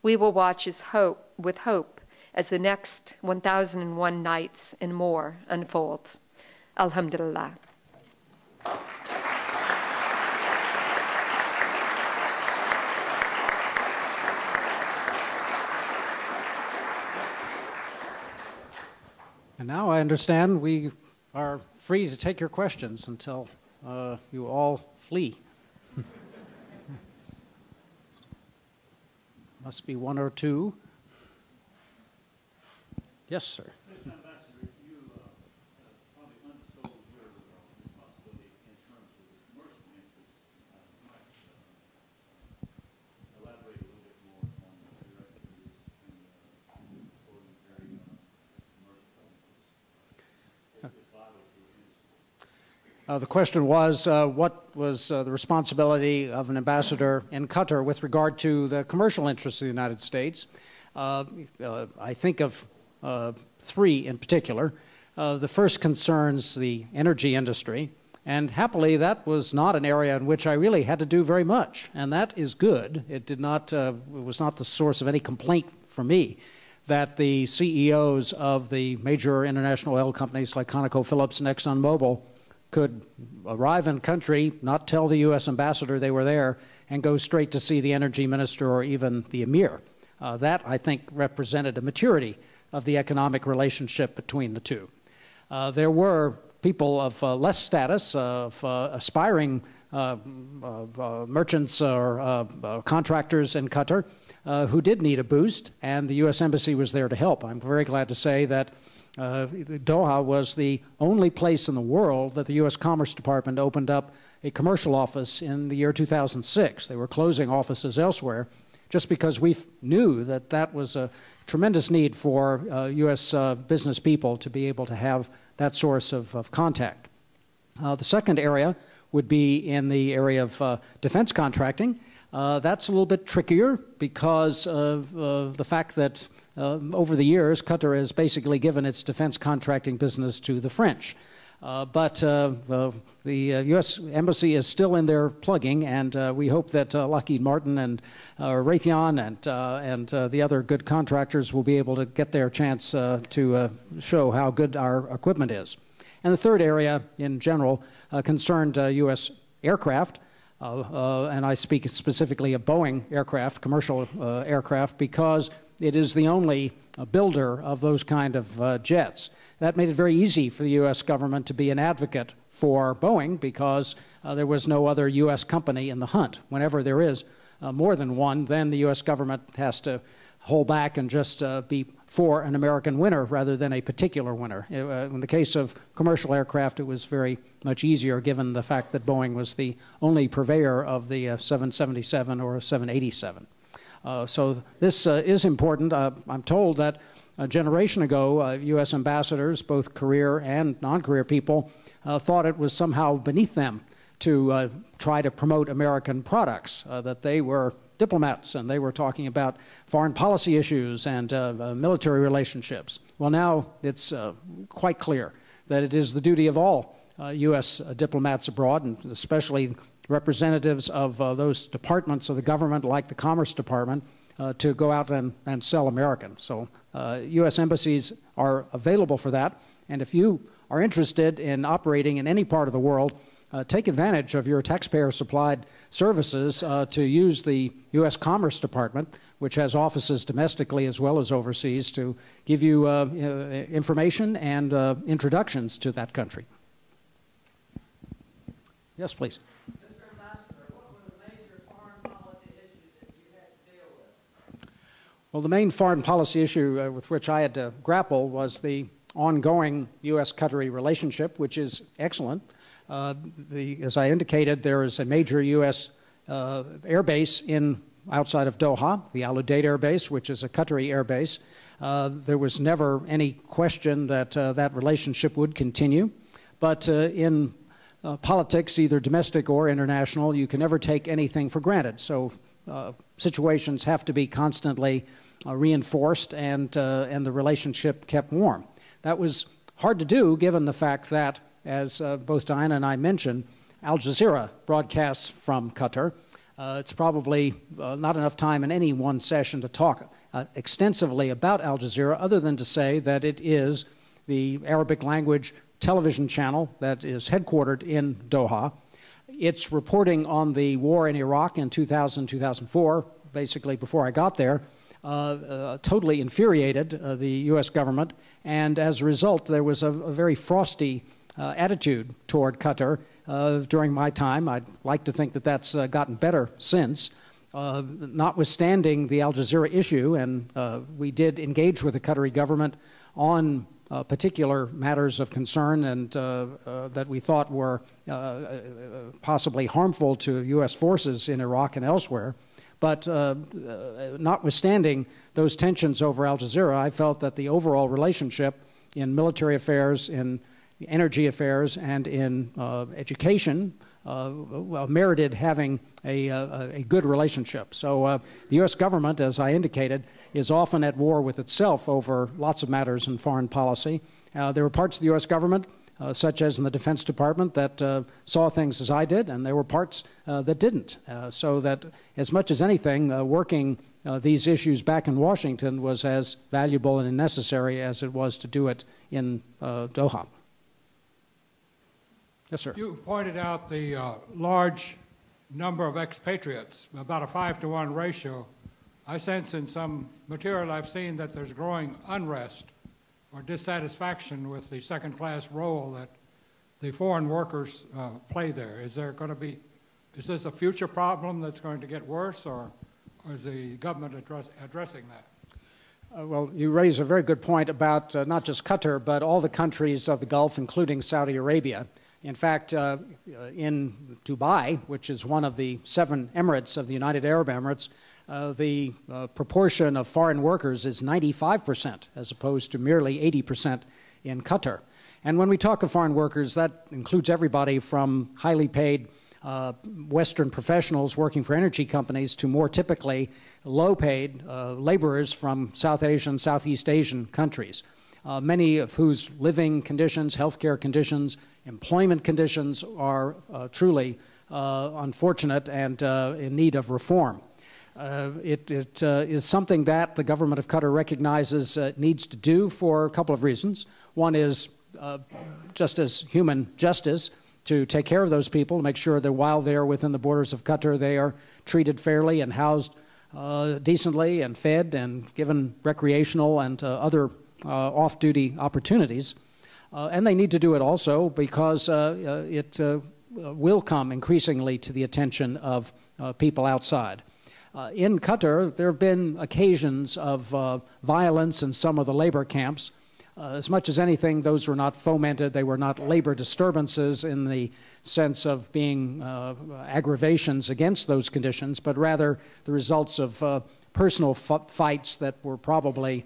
[SPEAKER 3] we will watch with hope as the next 1001 nights and more unfolds. Alhamdulillah.
[SPEAKER 2] And now I understand we are free to take your questions until you all flee. Must be one or two. Yes, sir.
[SPEAKER 4] Mr. Ambassador, you probably undersold your responsibility in terms of the commercial interests. You might elaborate a little bit more on your activities in supporting carrying on commercial interests.
[SPEAKER 2] The question was, what was the responsibility of an ambassador in Qatar with regard to the commercial interests of the United States? I think of three in particular. The first concerns the energy industry, and happily that was not an area in which I really had to do very much, and that is good. It was not the source of any complaint for me that the CEOs of the major international oil companies like ConocoPhillips and ExxonMobil could arrive in country, not tell the U.S. ambassador they were there, and go straight to see the energy minister or even the emir. That, I think, represented a maturity of the economic relationship between the two. There were people of less status, of aspiring merchants or contractors in Qatar who did need a boost, and the U.S. Embassy was there to help. I'm very glad to say that Doha was the only place in the world that the U.S. Commerce Department opened up a commercial office in the year 2006. They were closing offices elsewhere just because we knew that that was a tremendous need for U.S. business people to be able to have that source of contact. The second area would be in the area of defense contracting. That's a little bit trickier because of the fact that over the years, Qatar has basically given its defense contracting business to the French. But the U.S. Embassy is still in there plugging, and we hope that Lockheed Martin and Raytheon and the other good contractors will be able to get their chance to show how good our equipment is. And the third area, in general, concerned U.S. aircraft, and I speak specifically of Boeing aircraft, commercial aircraft, because it is the only builder of those kind of jets. That made it very easy for the U.S. government to be an advocate for Boeing because there was no other U.S. company in the hunt. Whenever there is more than one, then the U.S. government has to hold back and just be for an American winner rather than a particular winner. In the case of commercial aircraft, it was very much easier given the fact that Boeing was the only purveyor of the 777 or 787. So this is important. I'm told that a generation ago, U.S. ambassadors, both career and non-career people, thought it was somehow beneath them to try to promote American products, that they were diplomats and they were talking about foreign policy issues and military relationships. Well, now it's quite clear that it is the duty of all U.S. diplomats abroad, and especially representatives of those departments of the government like the Commerce Department, to go out and sell American. So U.S. embassies are available for that, and if you are interested in operating in any part of the world, take advantage of your taxpayer-supplied services to use the U.S. Commerce Department, which has offices domestically as well as overseas, to give you information and introductions to that country. Yes, please.
[SPEAKER 5] Mr. Ambassador, what were the major foreign policy issues that you had to deal with?
[SPEAKER 2] Well, the main foreign policy issue with which I had to grapple was the ongoing U.S.-Qatari relationship, which is excellent. As I indicated, there is a major U.S. Air base outside of Doha, the Al Udeid Air Base, which is a Qatari air base. There was never any question that that relationship would continue. But in politics, either domestic or international, you can never take anything for granted. So situations have to be constantly reinforced and the relationship kept warm. That was hard to do given the fact that, as both Diana and I mentioned, Al Jazeera broadcasts from Qatar. It's probably not enough time in any one session to talk extensively about Al Jazeera, other than to say that it is the Arabic language television channel that is headquartered in Doha. Its reporting on the war in Iraq in 2000-2004, basically before I got there, totally infuriated the U.S. government, and as a result, there was a very frosty attitude toward Qatar during my time. I'd like to think that that's gotten better since. Notwithstanding the Al Jazeera issue, and we did engage with the Qatari government on particular matters of concern and that we thought were possibly harmful to U.S. forces in Iraq and elsewhere. But notwithstanding those tensions over Al Jazeera, I felt that the overall relationship in military affairs, in energy affairs, and in education merited having a good relationship. So the U.S. government, as I indicated, is often at war with itself over lots of matters in foreign policy. There were parts of the U.S. government, such as in the Defense Department, that saw things as I did, and there were parts that didn't. So that as much as anything, working these issues back in Washington was as valuable and necessary as it was to do it in Doha. Yes, sir.
[SPEAKER 5] You pointed out the large number of expatriates, about a 5-to-1 ratio. I sense in some material I've seen that there's growing unrest or dissatisfaction with the second-class role that the foreign workers play there. Is there going to be Is this a future problem that's going to get worse, or is the government addressing that?
[SPEAKER 2] Well, you raise a very good point about not just Qatar, but all the countries of the Gulf, including Saudi Arabia. In fact, in Dubai, which is one of the 7 emirates of the United Arab Emirates, the proportion of foreign workers is 95%, as opposed to merely 80% in Qatar. And when we talk of foreign workers, that includes everybody from highly paid Western professionals working for energy companies to more typically low-paid laborers from South Asian, Southeast Asian countries, many of whose living conditions, healthcare conditions, employment conditions are truly unfortunate and in need of reform. It is something that the government of Qatar recognizes it needs to do for a couple of reasons. One is just as human justice, to take care of those people, to make sure that while they're within the borders of Qatar, they are treated fairly and housed decently and fed and given recreational and other off-duty opportunities. And they need to do it also because it will come increasingly to the attention of people outside. In Qatar, there have been occasions of violence in some of the labor camps. As much as anything, those were not fomented. They were not labor disturbances in the sense of being aggravations against those conditions, but rather the results of personal fights that were probably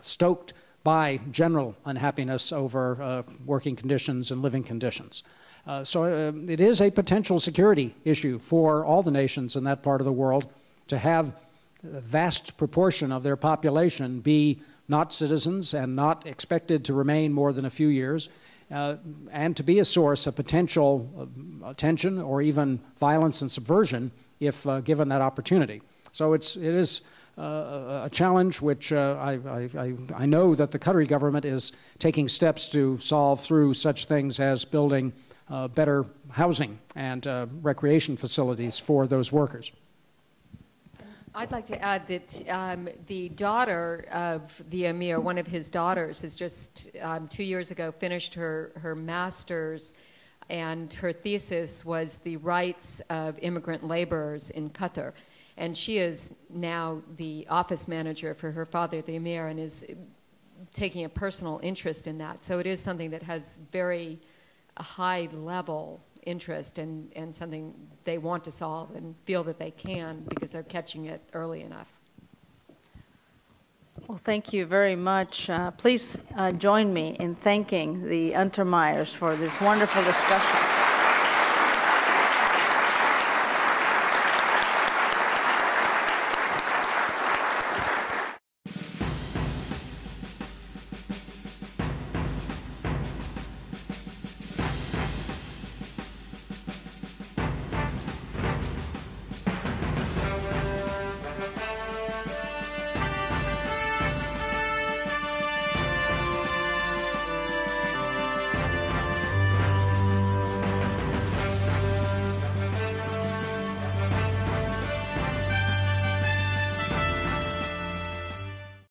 [SPEAKER 2] stoked by general unhappiness over working conditions and living conditions. So it is a potential security issue for all the nations in that part of the world to have a vast proportion of their population be not citizens and not expected to remain more than a few years, and to be a source of potential tension or even violence and subversion if given that opportunity. So it is a challenge which I know that the Qatari government is taking steps to solve through such things as building better housing and recreation facilities for those workers.
[SPEAKER 3] I'd like to add that the daughter of the emir, one of his daughters, has just 2 years ago finished her master's, and her thesis was the rights of immigrant laborers in Qatar. And she is now the office manager for her father, the emir, and is taking a personal interest in that. So it is something that has very high-level interest and something they want to solve and feel that they can because they're catching it early enough.
[SPEAKER 1] Well, thank you very much. Please join me in thanking the Untermeyers for this wonderful discussion.